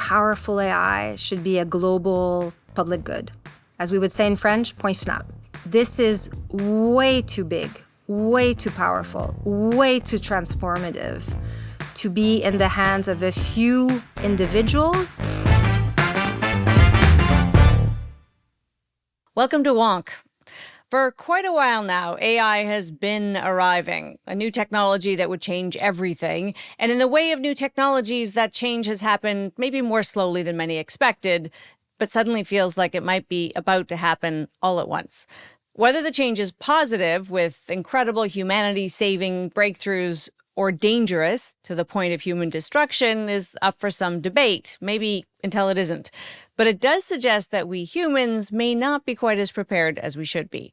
powerful AI should be a global public good. As we would say in French, point final. This is way too big, way too powerful, way too transformative to be in the hands of a few individuals. Welcome to WONK. For quite a while now, AI has been arriving, a new technology that would change everything. And in the way of new technologies, that change has happened maybe more slowly than many expected, but suddenly feels like it might be about to happen all at once. Whether the change is positive, with incredible humanity-saving breakthroughs, or dangerous to the point of human destruction is up for some debate, maybe until it isn't. But it does suggest that we humans may not be quite as prepared as we should be.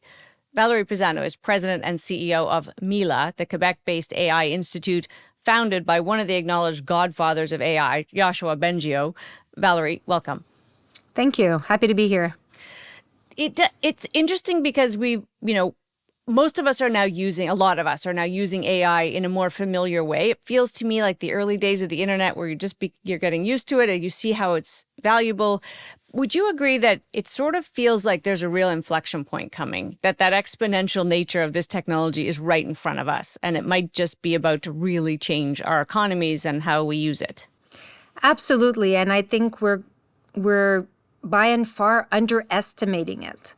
Valérie Pisano is president and CEO of MILA, the Quebec-based AI Institute, founded by one of the acknowledged godfathers of AI, Yoshua Bengio. Valérie, welcome. Thank you. Happy to be here. It's interesting because most of us are now using, a lot of us are now using AI in a more familiar way. It feels to me like the early days of the internet where you're getting used to it and you see how it's valuable. Would you agree that it sort of feels like there's a real inflection point coming, that exponential nature of this technology is right in front of us and it might just be about to really change our economies and how we use it? Absolutely. And I think we're by and far underestimating it.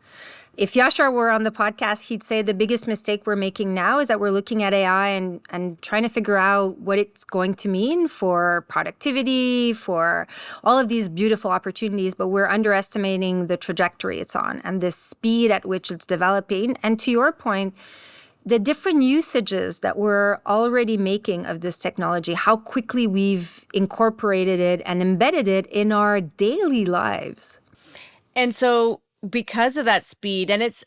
If Yashar were on the podcast, he'd say the biggest mistake we're making now is that we're looking at AI and trying to figure out what it's going to mean for productivity, for all of these beautiful opportunities, but we're underestimating the trajectory it's on and the speed at which it's developing. And to your point, the different usages that we're already making of this technology, how quickly we've incorporated it and embedded it in our daily lives. And so because of that speed, and it's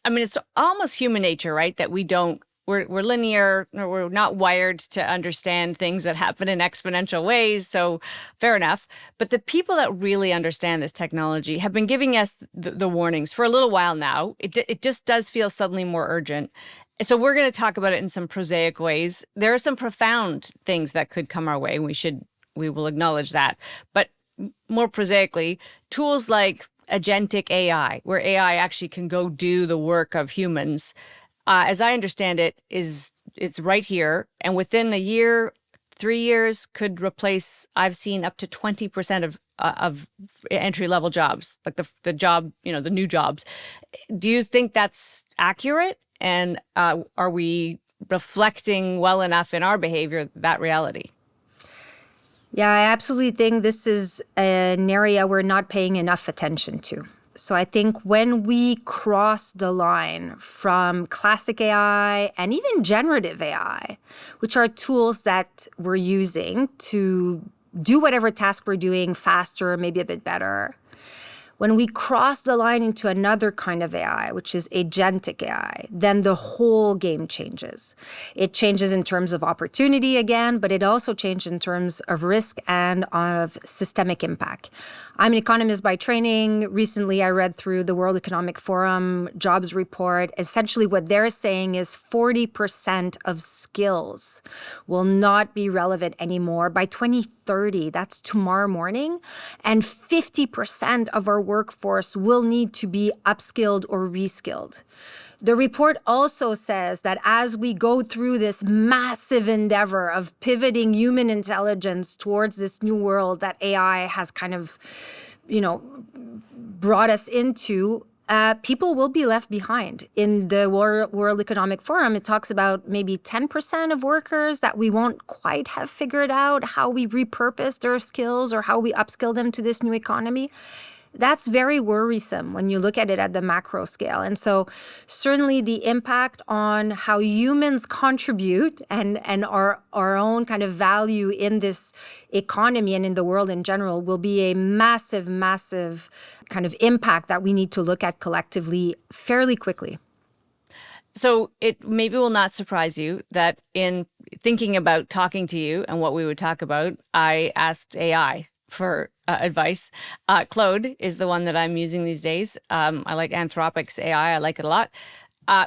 almost human nature, right? That we're linear, or we're not wired to understand things that happen in exponential ways. So fair enough. But the people that really understand this technology have been giving us the warnings for a little while now. It just does feel suddenly more urgent. So we're going to talk about it in some prosaic ways. There are some profound things that could come our way. We will acknowledge that. But more prosaically, tools like agentic AI, where AI actually can go do the work of humans, as I understand it, it's right here. And within a year, 3 years, could replace, I've seen up to 20% of entry-level jobs, like the job, the new jobs. Do you think that's accurate? And are we reflecting well enough in our behavior that reality? Yeah, I absolutely think this is an area we're not paying enough attention to. So I think when we cross the line from classic AI and even generative AI, which are tools that we're using to do whatever task we're doing faster, maybe a bit better, when we cross the line into another kind of AI, which is agentic AI, then the whole game changes. It changes in terms of opportunity again, but it also changes in terms of risk and of systemic impact. I'm an economist by training. Recently, I read through the World Economic Forum jobs report. Essentially, what they're saying is 40% of skills will not be relevant anymore by 2030. That's tomorrow morning. And 50% of our workforce will need to be upskilled or reskilled. The report also says that as we go through this massive endeavor of pivoting human intelligence towards this new world that AI has kind of, brought us into, people will be left behind. In the World Economic Forum, it talks about maybe 10% of workers that we won't quite have figured out how we repurpose their skills or how we upskill them to this new economy. That's very worrisome when you look at it at the macro scale. And so certainly the impact on how humans contribute and our own kind of value in this economy and in the world in general will be a massive, massive kind of impact that we need to look at collectively fairly quickly. So it maybe will not surprise you that in thinking about talking to you and what we would talk about, I asked AI for advice. Claude is the one that I'm using these days. I like Anthropic's AI. I like it a lot.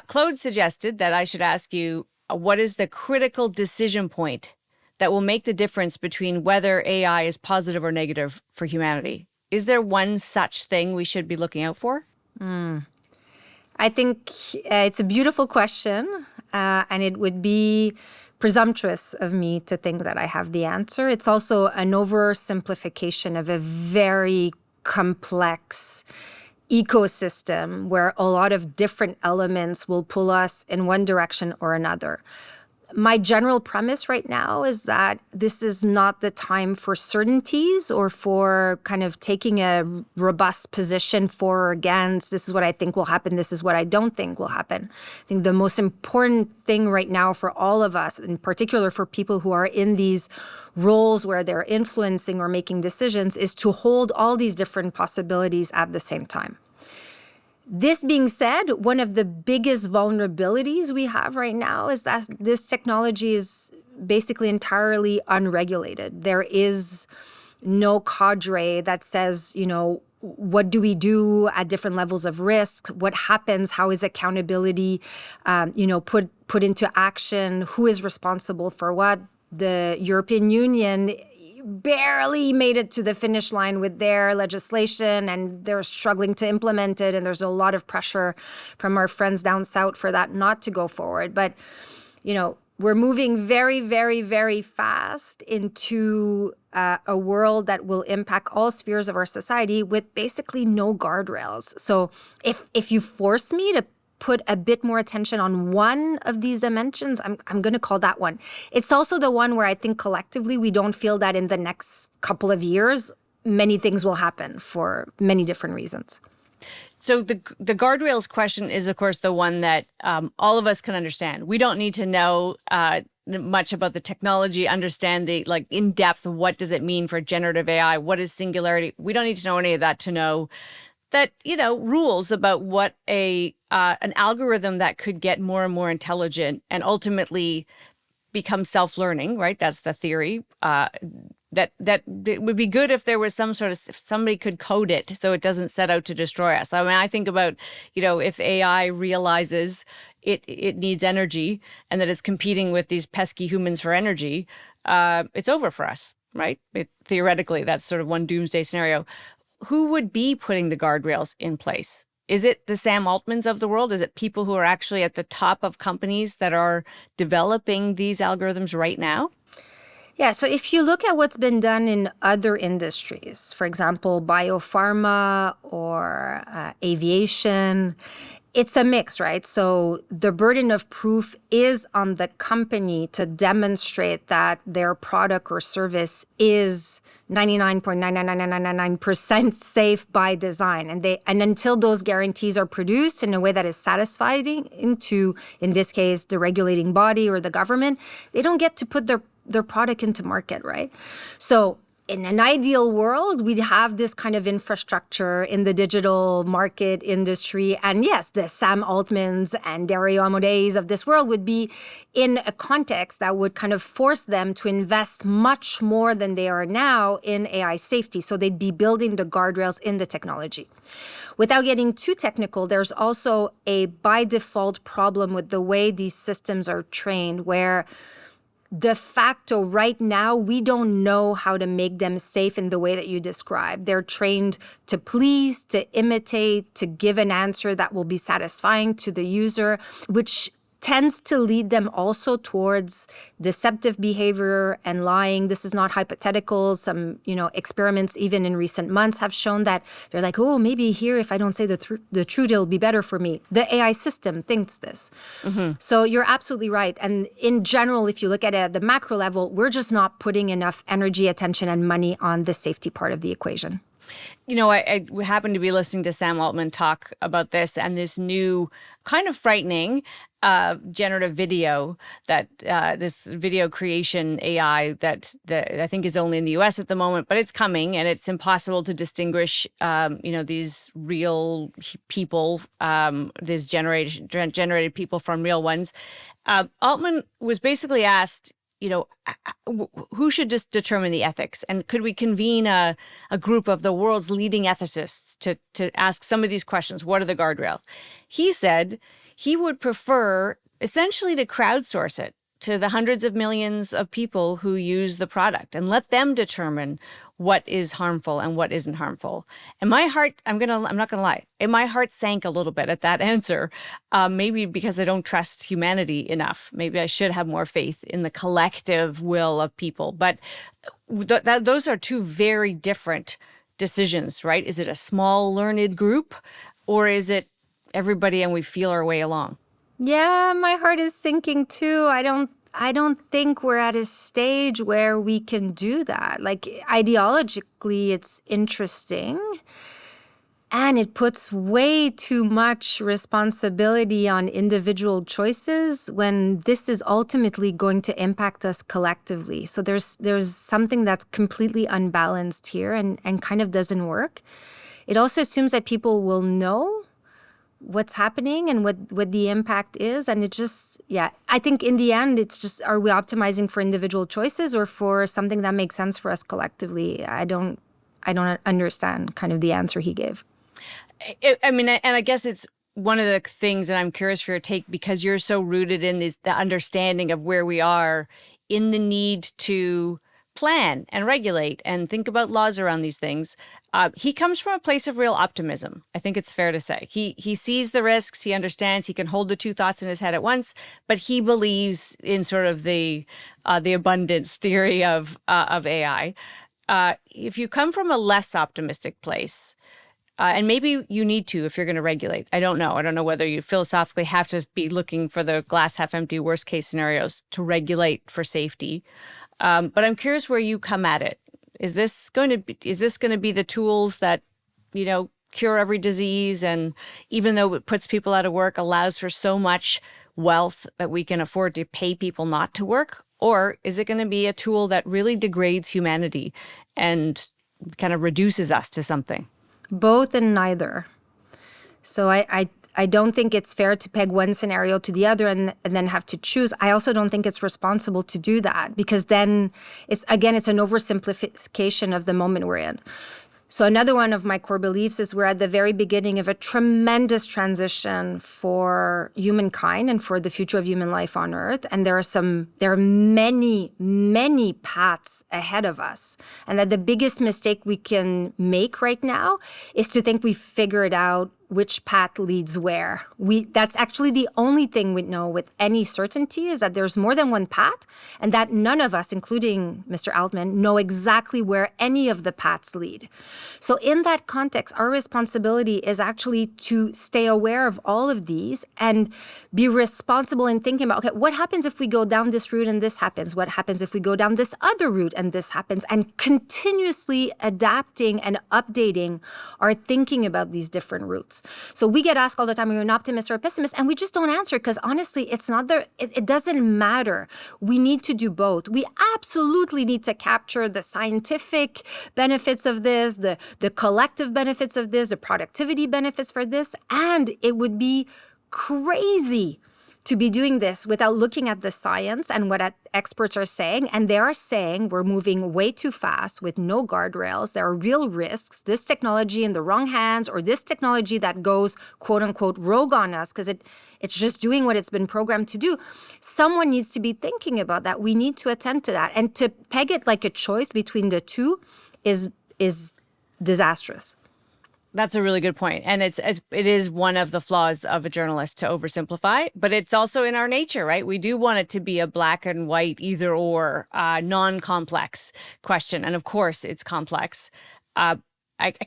Claude suggested that I should ask you, what is the critical decision point that will make the difference between whether AI is positive or negative for humanity? Is there one such thing we should be looking out for? I think it's a beautiful question, and it would be presumptuous of me to think that I have the answer. It's also an oversimplification of a very complex ecosystem where a lot of different elements will pull us in one direction or another. My general premise right now is that this is not the time for certainties or for kind of taking a robust position for or against. This is what I think will happen. This is what I don't think will happen. I think the most important thing right now for all of us, in particular for people who are in these roles where they're influencing or making decisions, is to hold all these different possibilities at the same time. This being said, one of the biggest vulnerabilities we have right now is that this technology is basically entirely unregulated. There is no cadre that says, what do we do at different levels of risk? What happens? How is accountability, put into action? Who is responsible for what? The European Union barely made it to the finish line with their legislation, and they're struggling to implement it. And there's a lot of pressure from our friends down south for that not to go forward. But, we're moving very, very, very fast into a world that will impact all spheres of our society with basically no guardrails. So if you force me to put a bit more attention on one of these dimensions, I'm going to call that one. It's also the one where I think collectively we don't feel that in the next couple of years, many things will happen for many different reasons. So the guardrails question is, of course, the one that all of us can understand. We don't need to know much about the technology, understand the in depth, what does it mean for generative AI? What is singularity? We don't need to know any of that to know that, rules about what an algorithm that could get more and more intelligent and ultimately become self-learning, right? That's the theory. That it would be good if there was if somebody could code it so it doesn't set out to destroy us. I mean, I think about, if AI realizes it needs energy and that it's competing with these pesky humans for energy, it's over for us, right? Theoretically, that's sort of one doomsday scenario. Who would be putting the guardrails in place? Is it the Sam Altmans of the world? Is it people who are actually at the top of companies that are developing these algorithms right now? Yeah, so if you look at what's been done in other industries, for example, biopharma or aviation, it's a mix, right? So the burden of proof is on the company to demonstrate that their product or service is 99.99999% safe by design. And until those guarantees are produced in a way that is satisfying to, in this case, the regulating body or the government, they don't get to put their product into market, right? So in an ideal world, we'd have this kind of infrastructure in the digital market industry. And yes, the Sam Altmans and Dario Amodeis of this world would be in a context that would kind of force them to invest much more than they are now in AI safety. So they'd be building the guardrails in the technology. Without getting too technical, there's also a by default problem with the way these systems are trained, where de facto, right now, we don't know how to make them safe in the way that you described. They're trained to please, to imitate, to give an answer that will be satisfying to the user, which tends to lead them also towards deceptive behavior and lying. This is not hypothetical. Some, experiments even in recent months have shown that they're like, oh, maybe here, if I don't say the truth, it'll be better for me. The AI system thinks this. Mm-hmm. So you're absolutely right. And in general, if you look at it at the macro level, we're just not putting enough energy, attention, and money on the safety part of the equation. I happened to be listening to Sam Altman talk about this and this new kind of frightening generative video that this video creation AI that I think is only in the US at the moment, but it's coming and it's impossible to distinguish, these real people, these generated people from real ones. Altman was basically asked, who should just determine the ethics? And could we convene a group of the world's leading ethicists to ask some of these questions? What are the guardrails? He said he would prefer essentially to crowdsource it to the hundreds of millions of people who use the product and let them determine what is harmful and what isn't harmful. And my heart, I'm not gonna lie, and my heart sank a little bit at that answer. Maybe because I don't trust humanity enough. Maybe I should have more faith in the collective will of people. But those are two very different decisions, right? Is it a small learned group, or is it everybody and we feel our way along? Yeah, my heart is sinking too. I don't think we're at a stage where we can do that. Like ideologically, it's interesting. And it puts way too much responsibility on individual choices when this is ultimately going to impact us collectively. So there's something that's completely unbalanced here and kind of doesn't work. It also assumes that people will know what's happening and what the impact is. And it just, yeah, I think in the end, it's just, are we optimizing for individual choices or for something that makes sense for us collectively? I don't understand kind of the answer he gave. I mean, and I guess it's one of the things that I'm curious for your take, because you're so rooted in the understanding of where we are in the need to plan and regulate and think about laws around these things. He comes from a place of real optimism. I think it's fair to say he sees the risks, he understands, he can hold the two thoughts in his head at once, but he believes in sort of the abundance theory of AI. If you come from a less optimistic place, and maybe you need to if you're going to regulate. I don't know. I don't know whether you philosophically have to be looking for the glass half empty worst case scenarios to regulate for safety. But I'm curious where you come at it. Is this going to be the tools that, cure every disease, and even though it puts people out of work, allows for so much wealth that we can afford to pay people not to work? Or is it going to be a tool that really degrades humanity and kind of reduces us to something? Both and neither. So I don't think it's fair to peg one scenario to the other and then have to choose. I also don't think it's responsible to do that, because then it's an oversimplification of the moment we're in. So another one of my core beliefs is we're at the very beginning of a tremendous transition for humankind and for the future of human life on Earth. And there are many, many paths ahead of us. And that the biggest mistake we can make right now is to think we've figured out which path leads where. That's actually the only thing we know with any certainty, is that there's more than one path, and that none of us, including Mr. Altman, know exactly where any of the paths lead. So in that context, our responsibility is actually to stay aware of all of these and be responsible in thinking about, okay, what happens if we go down this route and this happens? What happens if we go down this other route and this happens? And continuously adapting and updating our thinking about these different routes. So we get asked all the time, are you an optimist or a pessimist? And we just don't answer, because honestly, it's not there. It doesn't matter. We need to do both. We absolutely need to capture the scientific benefits of this, the collective benefits of this, the productivity benefits for this. And it would be crazy to be doing this without looking at the science and what experts are saying. And they are saying we're moving way too fast with no guardrails. There are real risks. This technology in the wrong hands, or this technology that goes, quote unquote, rogue on us because it's just doing what it's been programmed to do. Someone needs to be thinking about that. We need to attend to that. And to peg it like a choice between the two is disastrous. That's a really good point. And it is one of the flaws of a journalist to oversimplify, but it's also in our nature, right? We do want it to be a black and white, either or, non-complex question. And of course, it's complex. I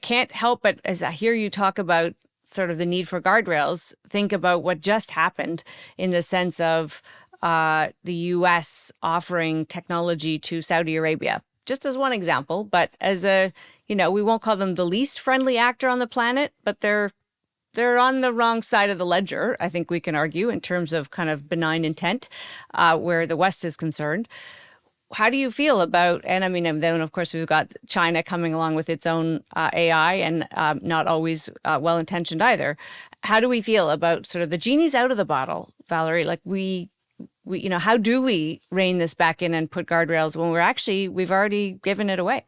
can't help but, as I hear you talk about sort of the need for guardrails, think about what just happened in the sense of the U.S. offering technology to Saudi Arabia, just as one example, but as we won't call them the least friendly actor on the planet, but they're on the wrong side of the ledger, I think we can argue, in terms of kind of benign intent, where the West is concerned. How do you feel about, and I mean, and then of course we've got China coming along with its own AI, and not always well-intentioned either. How do we feel about sort of the genie's out of the bottle, Valérie? Like we how do we rein this back in and put guardrails when we've already given it away?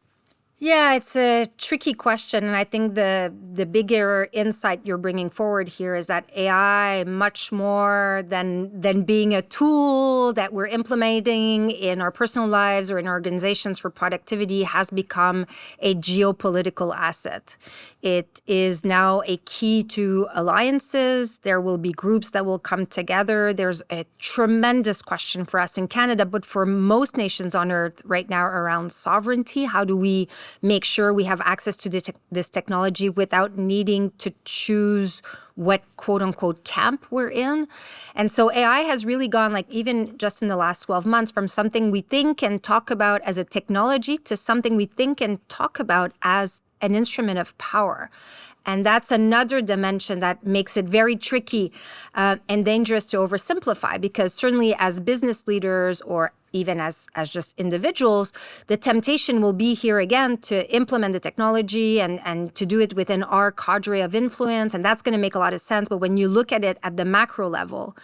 Yeah, it's a tricky question. And I think the bigger insight you're bringing forward here is that AI, much more than being a tool that we're implementing in our personal lives or in organizations for productivity, has become a geopolitical asset. It is now a key to alliances. There will be groups that will come together. There's a tremendous question for us in Canada, but for most nations on Earth right now around sovereignty. How do we make sure we have access to this technology without needing to choose what quote unquote camp we're in? And so AI has really gone, like, even just in the last 12 months, from something we think and talk about as a technology to something we think and talk about as an instrument of power. And that's another dimension that makes it very tricky and dangerous to oversimplify, because certainly as business leaders or even as just individuals, the temptation will be here again to implement the technology and to do it within our cadre of influence. And that's going to make a lot of sense. But when you look at it at the macro level,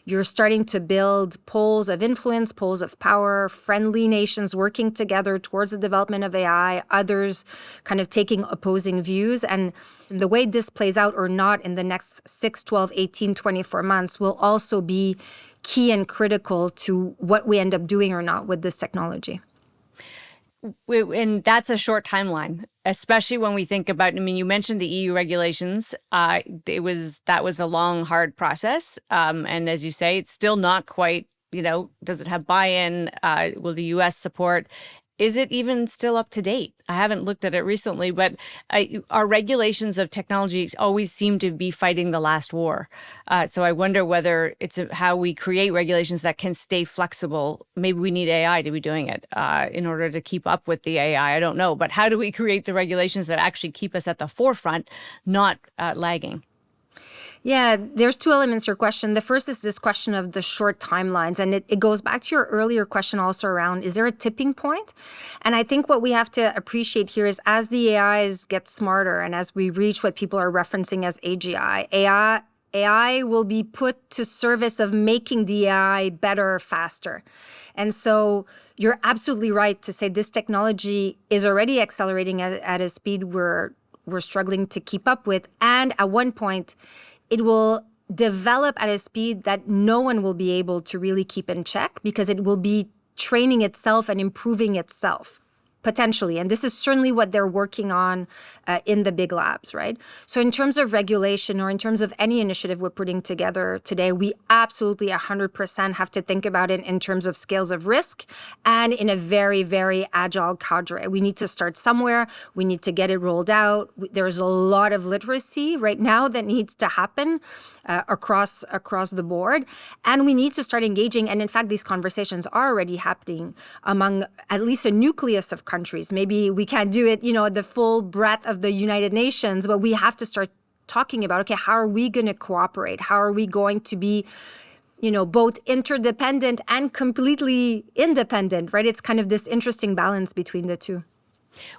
you're starting to build poles of influence, poles of power, friendly nations working together towards the development of AI, others kind of taking opposing views. And the way this plays out or not in the next 6, 12, 18, 24 months will also be key and critical to what we end up doing or not with this technology. And that's a short timeline, especially when we think about, I mean, you mentioned the EU regulations. That was a long, hard process. And as you say, it's still not quite, does it have buy-in? Will the US support? Is it even still up to date? I haven't looked at it recently, but our regulations of technology always seem to be fighting the last war. So I wonder whether it's how we create regulations that can stay flexible. Maybe we need AI to be doing it in order to keep up with the AI. I don't know. But how do we create the regulations that actually keep us at the forefront, not lagging? Yeah, there's two elements to your question. The first is this question of the short timelines. And it goes back to your earlier question also around, is there a tipping point? And I think what we have to appreciate here is as the AIs get smarter and as we reach what people are referencing as AGI, AI will be put to service of making the AI better, faster. And so you're absolutely right to say this technology is already accelerating at a speed we're struggling to keep up with. And at one point, it will develop at a speed that no one will be able to really keep in check because it will be training itself and improving itself, potentially. And this is certainly what they're working on in the big labs, right? So in terms of regulation or in terms of any initiative we're putting together today, we absolutely 100% have to think about it in terms of scales of risk and in a very, very agile cadre. We need to start somewhere. We need to get it rolled out. There's a lot of literacy right now that needs to happen across the board. And we need to start engaging. And in fact, these conversations are already happening among at least a nucleus of countries. Maybe we can't do it, the full breadth of the United Nations, but we have to start talking about, okay, how are we going to cooperate? How are we going to be, both interdependent and completely independent, right? It's kind of this interesting balance between the two.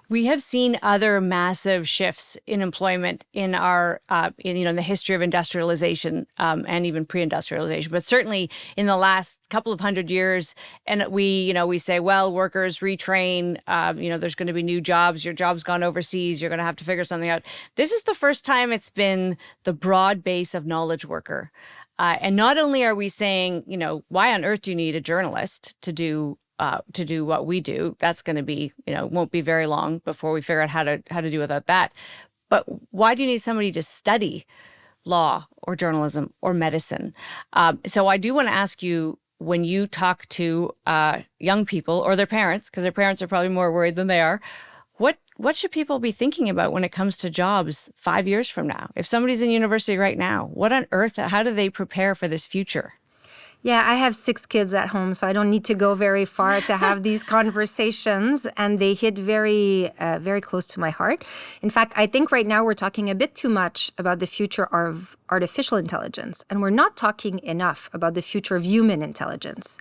We have seen other massive shifts in employment in our, in the history of industrialization and even pre-industrialization, but certainly in the last couple of 100 years. And we say, well, workers retrain. There's going to be new jobs. Your job's gone overseas. You're going to have to figure something out. This is the first time it's been the broad base of knowledge worker. And not only are we saying, why on earth do you need a journalist to do what we do? That's going to be, won't be very long before we figure out how to do without that. But why do you need somebody to study law or journalism or medicine? So I do want to ask you, when you talk to young people or their parents, because their parents are probably more worried than they are, what should people be thinking about when it comes to jobs 5 years from now? If somebody's in university right now, what on earth, how do they prepare for this future? Yeah, I have 6 kids at home, so I don't need to go very far to have these conversations, and they hit very, very close to my heart. In fact, I think right now we're talking a bit too much about the future of artificial intelligence, and we're not talking enough about the future of human intelligence,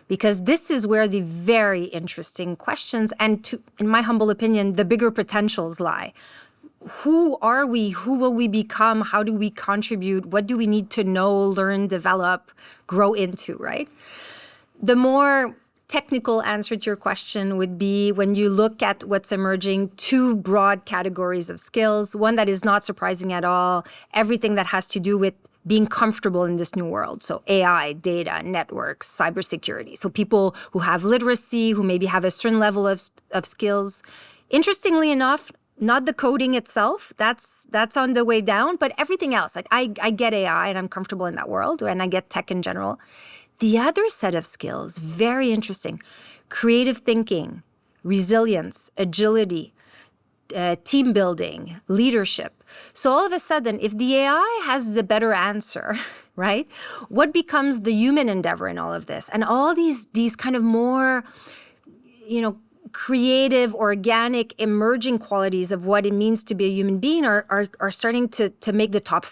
because this is where the very interesting questions and, in my humble opinion, the bigger potentials lie. Who are we? Who will we become? How do we contribute? What do we need to know, learn, develop, grow into, right? The more technical answer to your question would be, when you look at what's emerging, two broad categories of skills. One that is not surprising at all, everything that has to do with being comfortable in this new world. So AI, data, networks, cybersecurity. So people who have literacy, who maybe have a certain level of skills. Interestingly enough, not the coding itself, that's on the way down, but everything else. Like I get AI and I'm comfortable in that world, and I get tech in general. The other set of skills, very interesting: creative thinking, resilience, agility, team building, leadership. So all of a sudden, if the AI has the better answer, right, what becomes the human endeavor in all of this? And all these kind of more, creative, organic, emerging qualities of what it means to be a human being are starting to make the top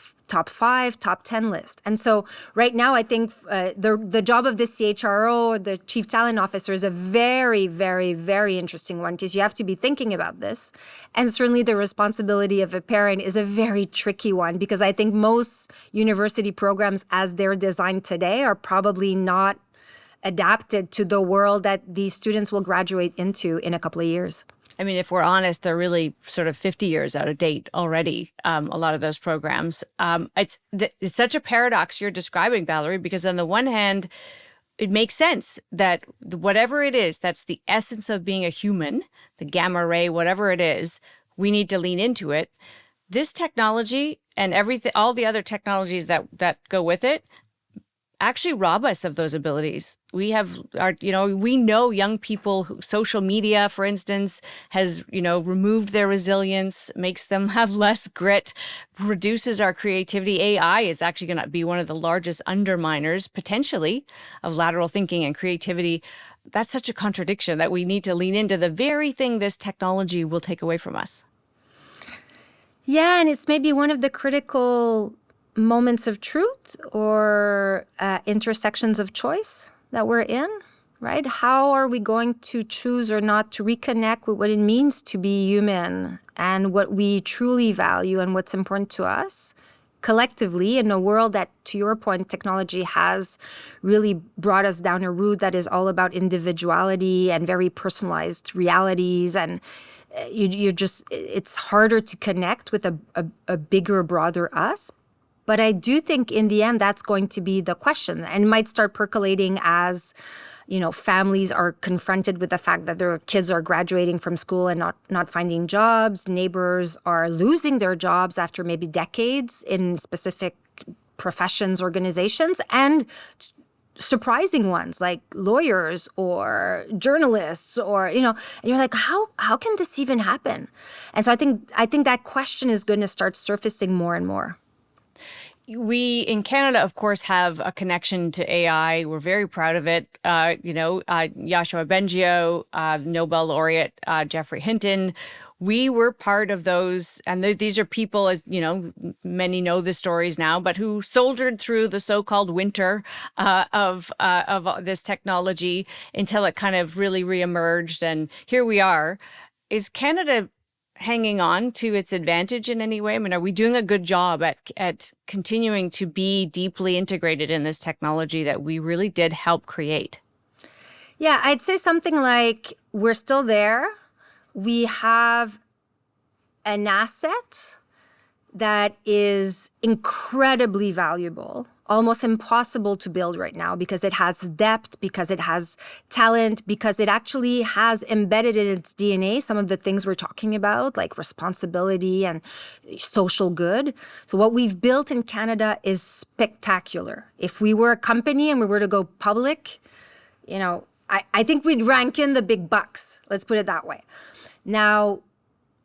5, top 10 list. And so right now, I think the job of the CHRO, or the Chief Talent Officer, is a very, very, very interesting one, because you have to be thinking about this. And certainly the responsibility of a parent is a very tricky one, because I think most university programs, as they're designed today, are probably not adapted to the world that these students will graduate into in a couple of years. I mean, if we're honest, they're really sort of 50 years out of date already, a lot of those programs. It's such a paradox you're describing, Valérie, because on the one hand, it makes sense that whatever it is, that's the essence of being a human, the gamma ray, whatever it is, we need to lean into it. This technology and everything, all the other technologies that go with it, actually rob us of those abilities. We know young people, social media, for instance, has, removed their resilience, makes them have less grit, reduces our creativity. AI is actually going to be one of the largest underminers, potentially, of lateral thinking and creativity. That's such a contradiction that we need to lean into the very thing this technology will take away from us. Yeah, and it's maybe one of the critical moments of truth or intersections of choice that we're in, right? How are we going to choose or not to reconnect with what it means to be human and what we truly value and what's important to us collectively in a world that, to your point, technology has really brought us down a route that is all about individuality and very personalized realities, and it's harder to connect with a bigger, broader us. But I do think in the end, that's going to be the question. And it might start percolating as, families are confronted with the fact that their kids are graduating from school and not finding jobs. Neighbors are losing their jobs after maybe decades in specific professions, organizations, and surprising ones like lawyers or journalists, or, and you're like, how can this even happen? And so I think that question is going to start surfacing more and more. We in Canada, of course, have a connection to AI. We're very proud of it. Yoshua Bengio, Nobel laureate Geoffrey Hinton. We were part of those, and these are people, as many know the stories now, but who soldiered through the so-called winter of this technology until it kind of really reemerged, and here we are. Is Canada hanging on to its advantage in any way? I mean, are we doing a good job at continuing to be deeply integrated in this technology that we really did help create? Yeah, I'd say something like we're still there. We have an asset that is incredibly valuable, almost impossible to build right now, because it has depth, because it has talent, because it actually has embedded in its DNA some of the things we're talking about, like responsibility and social good. So what we've built in Canada is spectacular. If we were a company and we were to go public, I think we'd rank in the big bucks. Let's put it that way. Now,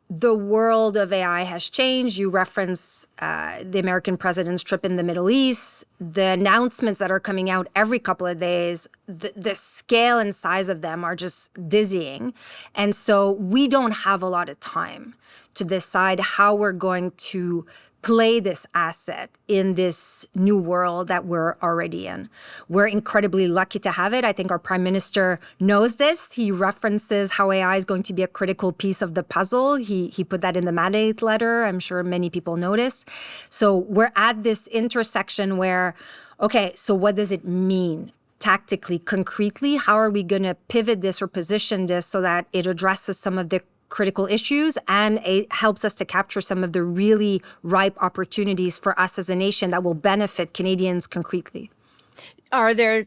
the world of AI has changed. You reference the American president's trip in the Middle East, the announcements that are coming out every couple of days, the scale and size of them are just dizzying. And so we don't have a lot of time to decide how we're going to play this asset in this new world that we're already in. We're incredibly lucky to have it. I think our prime minister knows this. He references how AI is going to be a critical piece of the puzzle. He put that in the mandate letter. I'm sure many people noticed. So we're at this intersection where, okay, so what does it mean? tactically, concretely, how are we going to pivot this or position this so that it addresses some of the critical issues and it helps us to capture some of the really ripe opportunities for us as a nation that will benefit Canadians concretely. Are there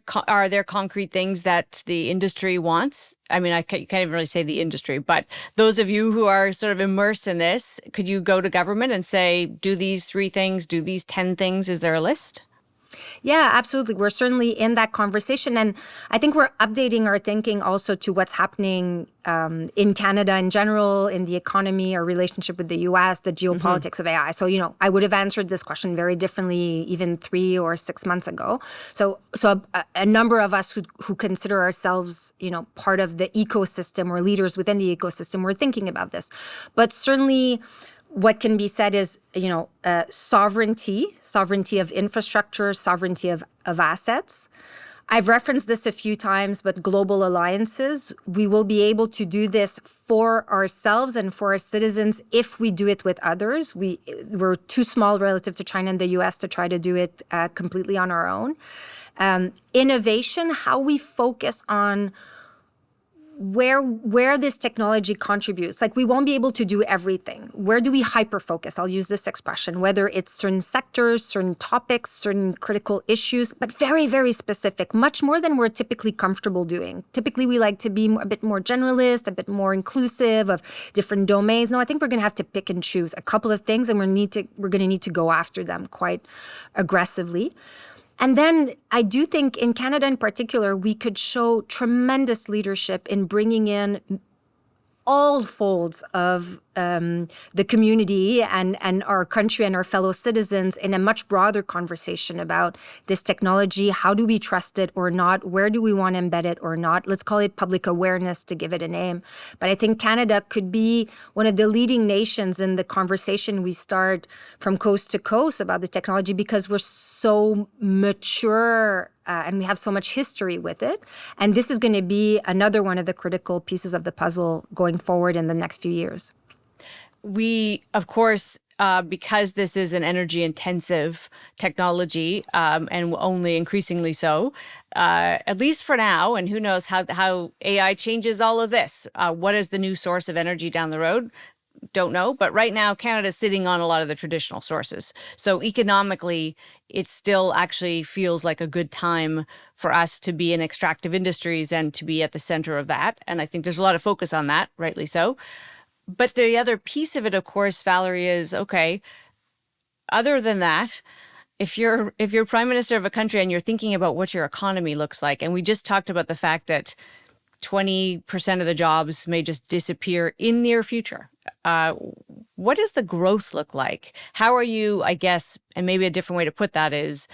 concrete things that the industry wants? I mean, you can't even really say the industry, but those of you who are sort of immersed in this, could you go to government and say, do these 3 things, do these 10 things? Is there a list? Yeah, absolutely. We're certainly in that conversation. And I think we're updating our thinking also to what's happening in Canada in general, in the economy, our relationship with the US, the geopolitics of AI. So, I would have answered this question very differently even 3 or 6 months ago. So a number of us who consider ourselves, part of the ecosystem or leaders within the ecosystem, we're thinking about this. But certainly, what can be said is, sovereignty of infrastructure, sovereignty of assets. I've referenced this a few times, but global alliances, we will be able to do this for ourselves and for our citizens if we do it with others. We're too small relative to China and the US to try to do it completely on our own. Innovation, how we focus on where this technology contributes. Like, we won't be able to do everything. Where do we hyper-focus? I'll use this expression, whether it's certain sectors, certain topics, certain critical issues, but very, very specific, much more than we're typically comfortable doing. Typically, we like to be a bit more generalist, a bit more inclusive of different domains. No, I think we're going to have to pick and choose a couple of things, and we're going to need to go after them quite aggressively. And then I do think in Canada in particular, we could show tremendous leadership in bringing in all folds of the community and our country and our fellow citizens in a much broader conversation about this technology. How do we trust it or not? Where do we want to embed it or not? Let's call it public awareness to give it a name. But I think Canada could be one of the leading nations in the conversation we start from coast to coast about the technology because we're so mature and we have so much history with it. And this is going to be another one of the critical pieces of the puzzle going forward in the next few years. We, of course, because this is an energy-intensive technology, and only increasingly so, at least for now, and who knows how AI changes all of this. What is the new source of energy down the road? Don't know. But right now, Canada's sitting on a lot of the traditional sources. So economically, it still actually feels like a good time for us to be in extractive industries and to be at the center of that. And I think there's a lot of focus on that, rightly so. But the other piece of it, of course, Valerie, is, okay, other than that, if you're prime minister of a country and you're thinking about what your economy looks like, and we just talked about the fact that 20% of the jobs may just disappear in near future. What does the growth look like? How are you, I guess, and maybe a different way to put that is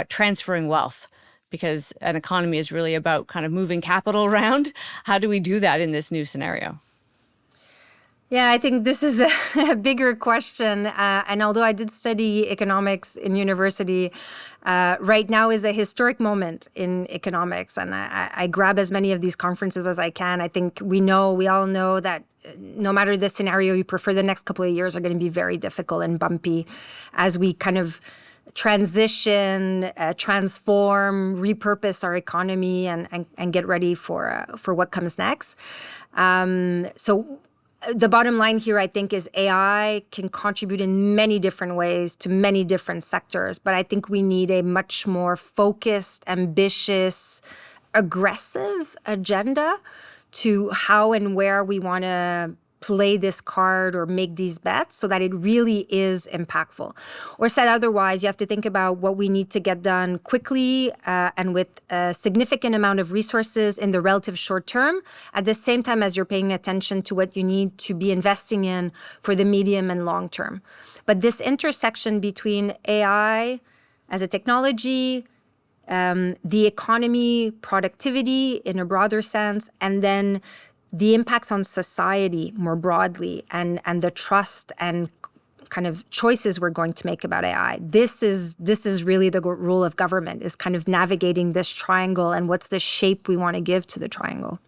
transferring wealth? Because an economy is really about kind of moving capital around. How do we do that in this new scenario? Yeah, I think this is a bigger question. And although I did study economics in university, right now is a historic moment in economics. And I grab as many of these conferences as I can. I think we all know that no matter the scenario you prefer, the next couple of years are going to be very difficult and bumpy as we kind of transition, transform, repurpose our economy and get ready for what comes next. So the bottom line here, I think, is AI can contribute in many different ways to many different sectors. But I think we need a much more focused, ambitious, aggressive agenda to how and where we want to play this card or make these bets so that it really is impactful. Or said otherwise, you have to think about what we need to get done quickly and with a significant amount of resources in the relative short term, at the same time as you're paying attention to what you need to be investing in for the medium and long term. But this intersection between AI as a technology, the economy, productivity in a broader sense, and then the impacts on society more broadly and the trust and kind of choices we're going to make about AI. This is really the role of government, is kind of navigating this triangle and what's the shape we want to give to the triangle.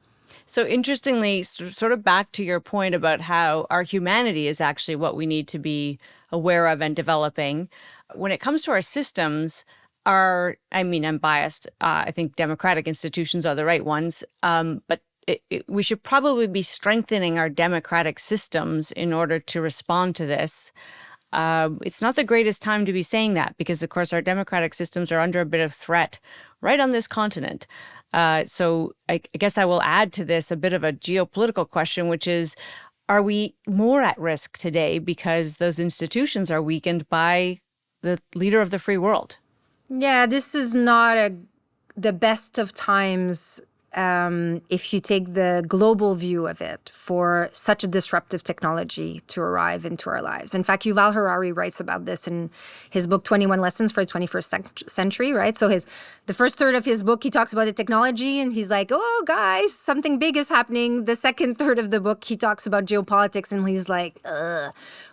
So interestingly, sort of back to your point about how our humanity is actually what we need to be aware of and developing. When it comes to our systems, I'm biased. I think democratic institutions are the right ones. But we should probably be strengthening our democratic systems in order to respond to this. It's not the greatest time to be saying that because, of course, our democratic systems are under a bit of threat right on this continent. So I guess I will add to this a bit of a geopolitical question, which is, are we more at risk today because those institutions are weakened by the leader of the free world? Yeah, this is not the best of times if you take the global view of it for such a disruptive technology to arrive into our lives. In fact, Yuval Harari writes about this in his book, 21 Lessons for the 21st Century, right? So the first third of his book, he talks about the technology and he's like, oh, guys, something big is happening. The second third of the book, he talks about geopolitics and he's like,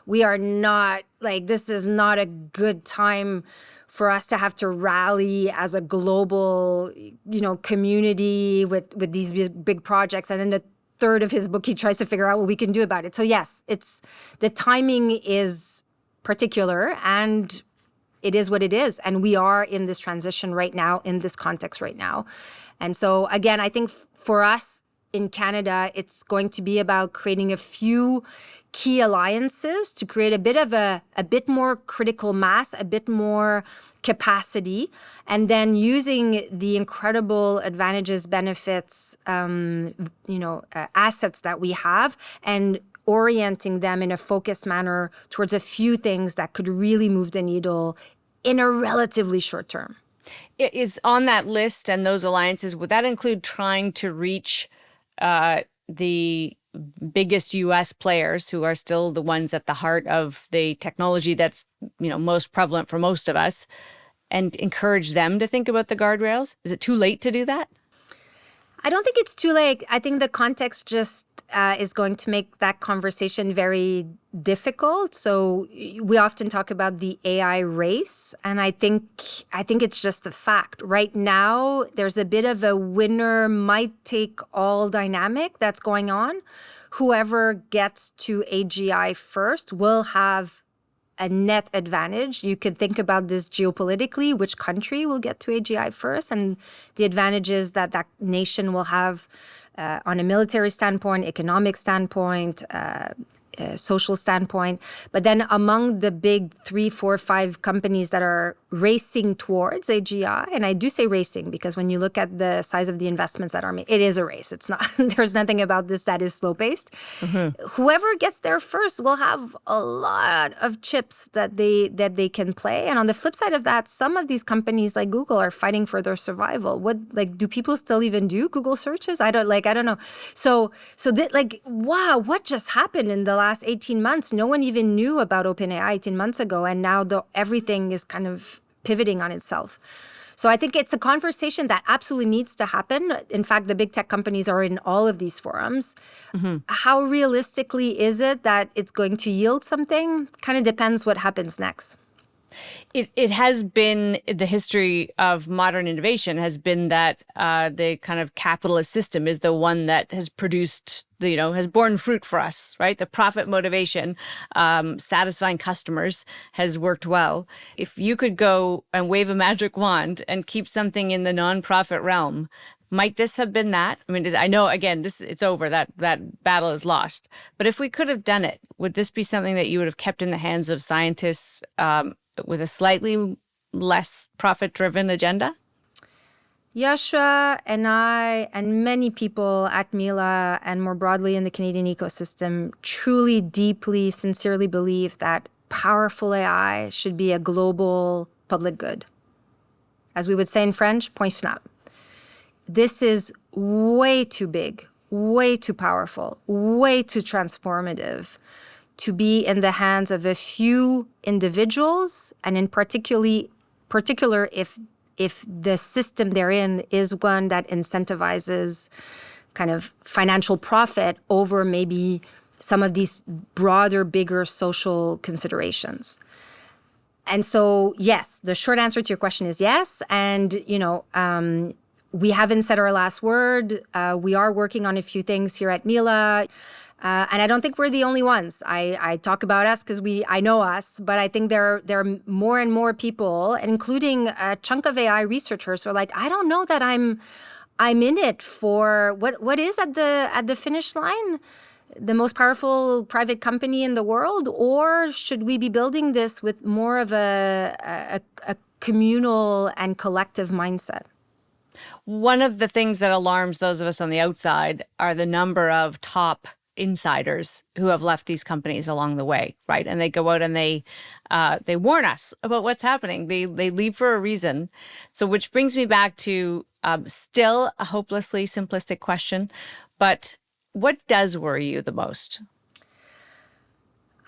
we are not, this is not a good time for us to have to rally as a global, community with these big projects. And then the third of his book, he tries to figure out what we can do about it. So yes, the timing is particular and it is what it is. And we are in this transition right now, in this context right now. And so again, I think for us in Canada, it's going to be about creating a few key alliances to create a bit more critical mass, a bit more capacity, and then using the incredible advantages, benefits, assets that we have and orienting them in a focused manner towards a few things that could really move the needle in a relatively short term. Is on that list and those alliances, would that include trying to reach the biggest U.S. players who are still the ones at the heart of the technology that's, most prevalent for most of us, and encourage them to think about the guardrails? Is it too late to do that? I don't think it's too late. I think the context just is going to make that conversation very difficult. So we often talk about the AI race, and I think it's just a fact. Right now, there's a bit of a winner might take all dynamic that's going on. Whoever gets to AGI first will have a net advantage. You could think about this geopolitically, which country will get to AGI first, and the advantages that that nation will have on a military standpoint, economic standpoint, social standpoint. But then among the big 3, 4, 5 companies that are racing towards AGI, and I do say racing because when you look at the size of the investments that are made, it is a race. It's not, there's nothing about this that is slow-paced. Mm-hmm. Whoever gets there first will have a lot of chips that they can play. And on the flip side of that, some of these companies like Google are fighting for their survival. Do people still even do Google searches? I don't know. So wow, what just happened in the last 18 months? No one even knew about OpenAI 18 months ago. And now everything is kind of pivoting on itself. So I think it's a conversation that absolutely needs to happen. In fact, the big tech companies are in all of these forums. Mm-hmm. How realistically is it that it's going to yield something? Kind of depends what happens next. It has been, the history of modern innovation has been that the kind of capitalist system is the one that has produced, has borne fruit for us, right? The profit motivation, satisfying customers has worked well. If you could go and wave a magic wand and keep something in the nonprofit realm, might this have been that? I mean, I know, again, it's over. That battle is lost. But if we could have done it, would this be something that you would have kept in the hands of scientists with a slightly less profit-driven agenda? Joshua and I and many people at MILA and more broadly in the Canadian ecosystem truly, deeply, sincerely believe that powerful AI should be a global public good. As we would say in French, point final. This is way too big, way too powerful, way too transformative to be in the hands of a few individuals, and in particular if the system they're in is one that incentivizes kind of financial profit over maybe some of these broader, bigger social considerations. And so, yes, the short answer to your question is yes. And, we haven't said our last word. We are working on a few things here at MILA. And I don't think we're the only ones. I talk about us because I know us, but I think there are more and more people, including a chunk of AI researchers, who are like, I don't know that I'm in it for what is at the finish line, the most powerful private company in the world, or should we be building this with more of a communal and collective mindset? One of the things that alarms those of us on the outside are the number of top insiders who have left these companies along the way, right? And they go out and they warn us about what's happening. They leave for a reason. So, which brings me back to still a hopelessly simplistic question, but what does worry you the most?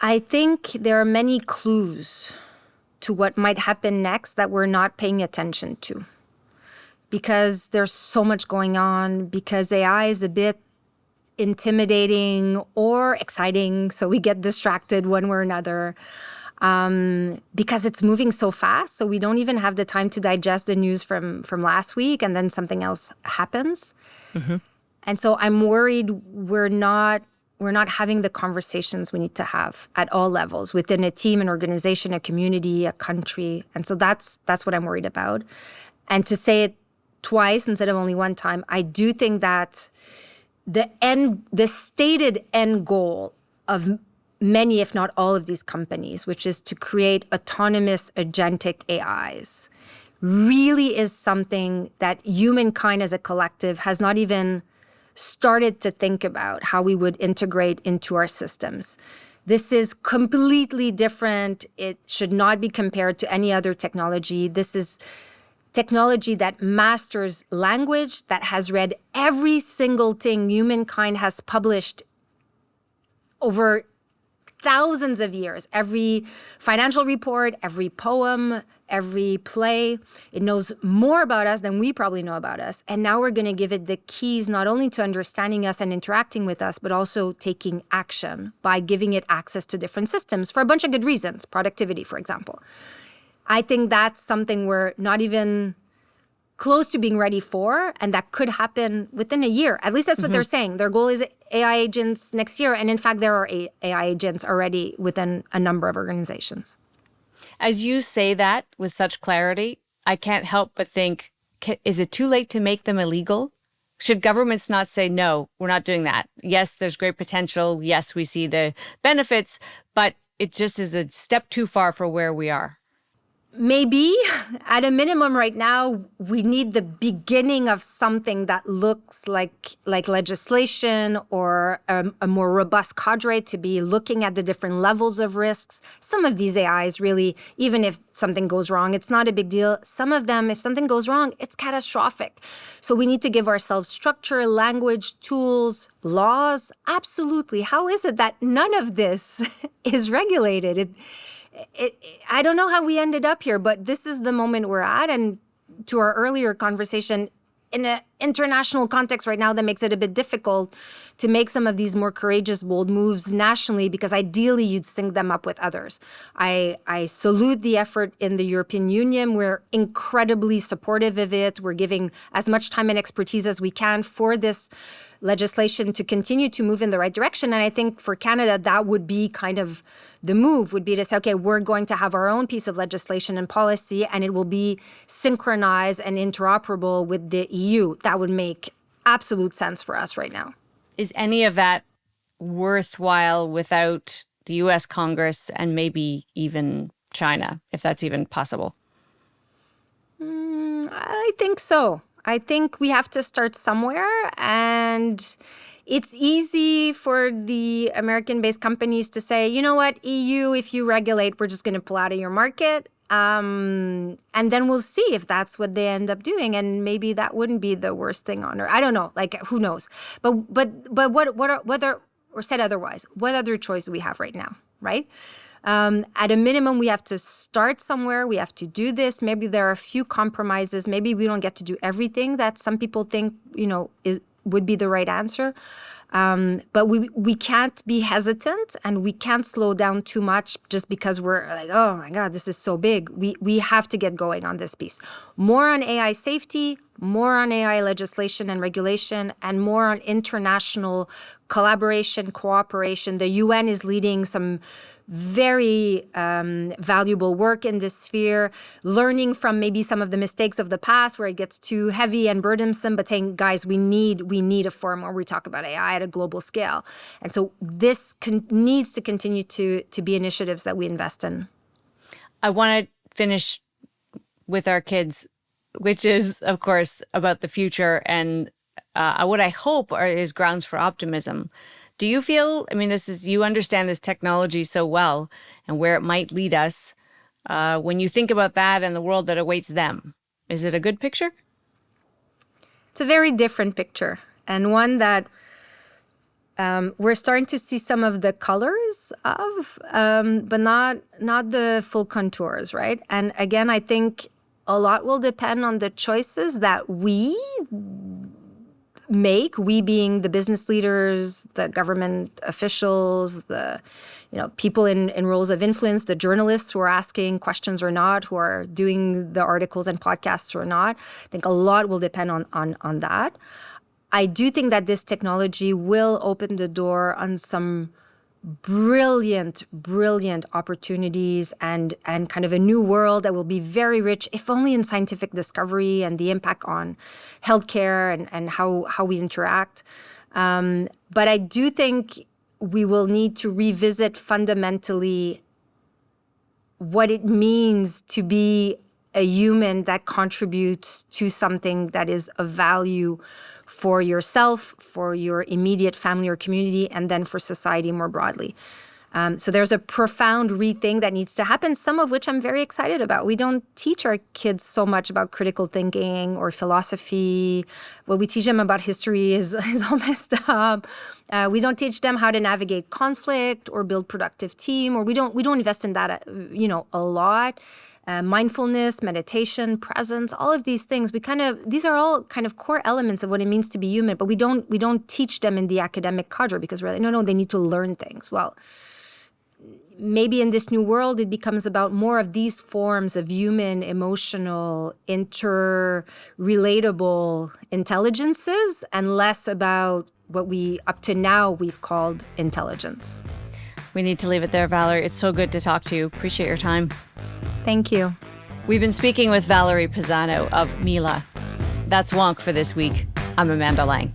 I think there are many clues to what might happen next that we're not paying attention to, because there's so much going on, because AI is a bit intimidating or exciting, so we get distracted one way or another, because it's moving so fast, so we don't even have the time to digest the news from last week, and then something else happens. Mm-hmm. And so I'm worried we're not having the conversations we need to have at all levels, within a team, an organization, a community, a country. And so that's what I'm worried about. And to say it twice instead of only one time, I do think that the stated end goal of many, if not all of these companies, which is to create autonomous agentic AIs, really is something that humankind as a collective has not even started to think about how we would integrate into our systems. This is completely different. It should not be compared to any other technology. This is technology that masters language, that has read every single thing humankind has published over thousands of years, every financial report, every poem, every play. It knows more about us than we probably know about us. And now we're going to give it the keys not only to understanding us and interacting with us, but also taking action by giving it access to different systems for a bunch of good reasons, productivity, for example. I think that's something we're not even close to being ready for, and that could happen within a year. At least that's what they're saying. Their goal is AI agents next year, and in fact, there are AI agents already within a number of organizations. As you say that with such clarity, I can't help but think, is it too late to make them illegal? Should governments not say, no, we're not doing that? Yes, there's great potential. Yes, we see the benefits, but it just is a step too far for where we are. Maybe at a minimum right now, we need the beginning of something that looks like legislation or a more robust cadre to be looking at the different levels of risks. Some of these AIs really, even if something goes wrong, it's not a big deal. Some of them, if something goes wrong, it's catastrophic. So we need to give ourselves structure, language, tools, laws. Absolutely. How is it that none of this is regulated? I don't know how we ended up here, but this is the moment we're at. And to our earlier conversation, in an international context right now, that makes it a bit difficult to make some of these more courageous, bold moves nationally, because ideally you'd sync them up with others. I salute the effort in the European Union. We're incredibly supportive of it. We're giving as much time and expertise as we can for this legislation to continue to move in the right direction. And I think for Canada, that would be kind of the move, would be to say, okay, we're going to have our own piece of legislation and policy, and it will be synchronized and interoperable with the EU. That would make absolute sense for us right now. Is any of that worthwhile without the US Congress and maybe even China, if that's even possible? I think so. I think we have to start somewhere, and it's easy for the American-based companies to say, you know what, EU, if you regulate, we're just going to pull out of your market. And then we'll see if that's what they end up doing. And maybe that wouldn't be the worst thing on earth. I don't know. Like, who knows? But whether, or said otherwise, what other choice do we have right now, right? At a minimum, we have to start somewhere. We have to do this. Maybe there are a few compromises. Maybe we don't get to do everything that some people think, would be the right answer. But we can't be hesitant, and we can't slow down too much just because we're like, oh my God, this is so big. We have to get going on this piece. More on AI safety, more on AI legislation and regulation, and more on international collaboration, cooperation. The UN is leading some very valuable work in this sphere, learning from maybe some of the mistakes of the past where it gets too heavy and burdensome, but saying, guys, we need a forum where we talk about AI at a global scale. And so this needs to continue to be initiatives that we invest in. I want to finish with our kids, which is, of course, about the future and what I hope is grounds for optimism. Do you feel, I mean, you understand this technology so well and where it might lead us. When you think about that and the world that awaits them, is it a good picture? It's a very different picture, and one that we're starting to see some of the colors of, but not the full contours, right? And again, I think a lot will depend on the choices that we make, we being the business leaders, the government officials, the people in roles of influence, the journalists who are asking questions or not, who are doing the articles and podcasts or not. I think a lot will depend on that. I do think that this technology will open the door on some brilliant opportunities and kind of a new world that will be very rich, if only in scientific discovery and the impact on healthcare and how we interact. But I do think we will need to revisit fundamentally what it means to be a human that contributes to something that is of value for yourself, for your immediate family or community, and then for society more broadly. So there's a profound rethink that needs to happen, some of which I'm very excited about. We don't teach our kids so much about critical thinking or philosophy. What we teach them about history is all messed up. We don't teach them how to navigate conflict or build productive team, or we don't invest in that, a lot. Mindfulness, meditation, presence, all of these things. These are all kind of core elements of what it means to be human, but we don't teach them in the academic cadre because we're like, no, they need to learn things. Well, maybe in this new world, it becomes about more of these forms of human, emotional, interrelatable intelligences and less about what up to now we've called intelligence. We need to leave it there, Valérie. It's so good to talk to you. Appreciate your time. Thank you. We've been speaking with Valérie Pisano of MILA. That's WONK for this week. I'm Amanda Lang.